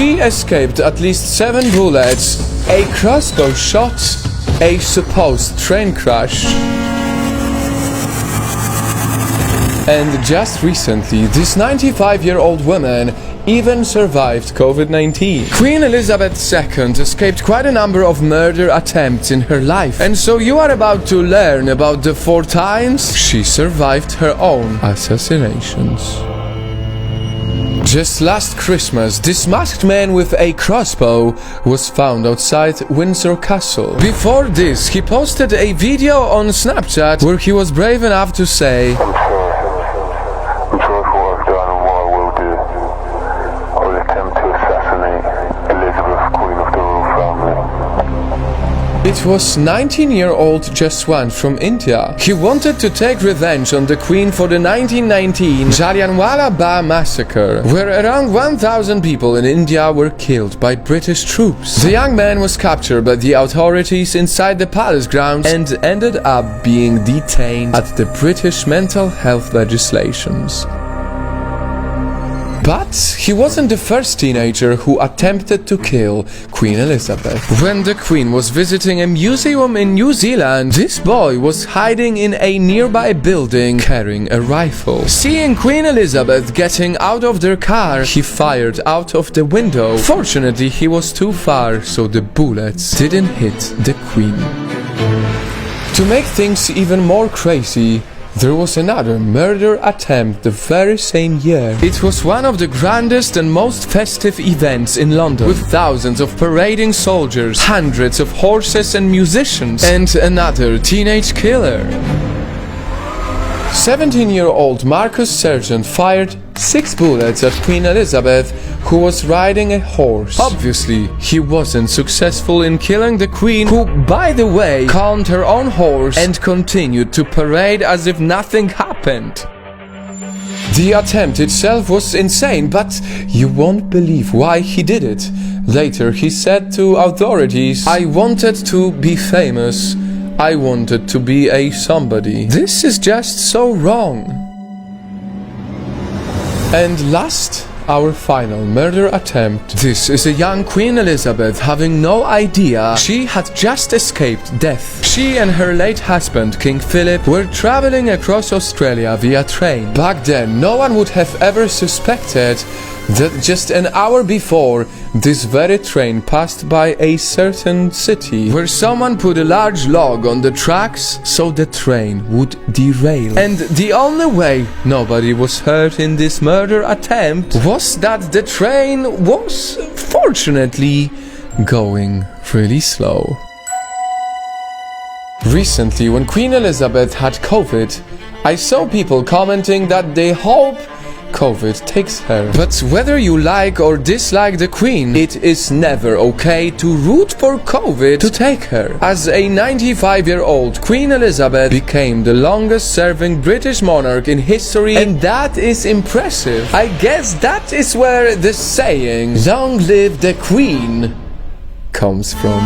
She escaped at least 7 bullets, a crossbow shot, a supposed train crash. And just recently, this 95-year-old woman even survived COVID-19. Queen Elizabeth II escaped quite a number of murder attempts in her life. And so you are about to learn about the 4 times she survived her own assassinations. Just last Christmas, this masked man with a crossbow was found outside Windsor Castle. Before this, he posted a video on Snapchat where he was brave enough to say, I'm sorry for what I've done and what I will do. I will attempt to assassinate Elizabeth, Queen of the Royal Family. It was 19-year-old Jaswant from India. He wanted to take revenge on the Queen for the 1919 Jallianwala Bagh massacre, where around 1,000 people in India were killed by British troops. The young man was captured by the authorities inside the palace grounds and ended up being detained at the British mental health legislations. But he wasn't the first teenager who attempted to kill Queen Elizabeth. When the Queen was visiting a museum in New Zealand, this boy was hiding in a nearby building carrying a rifle. Seeing Queen Elizabeth getting out of their car, he fired out of the window. Fortunately, he was too far, so the bullets didn't hit the Queen. To make things even more crazy, there was another murder attempt the very same year. It was one of the grandest and most festive events in London, with thousands of parading soldiers, hundreds of horses and musicians, and another teenage killer. 17-year-old Marcus Sergeant fired 6 bullets at Queen Elizabeth, who was riding a horse. Obviously, he wasn't successful in killing the Queen, who, by the way, calmed her own horse and continued to parade as if nothing happened. The attempt itself was insane, but you won't believe why he did it. Later, he said to authorities, "I wanted to be famous. I wanted to be a somebody. This is just so wrong." And last, our final murder attempt. This is a young Queen Elizabeth having no idea she had just escaped death. She and her late husband, King Philip, were traveling across Australia via train. Back then, no one would have ever suspected that just an hour before, this very train passed by a certain city where someone put a large log on the tracks so the train would derail. And the only way nobody was hurt in this murder attempt was that the train was, fortunately, going really slow. Recently, when Queen Elizabeth had COVID, I saw people commenting that they hope COVID takes her. But whether you like or dislike the Queen, it is never okay to root for COVID to take her. As a 95-year-old, Queen Elizabeth became the longest-serving British monarch in history, and that is impressive. I guess that is where the saying, "Long live the Queen," comes from.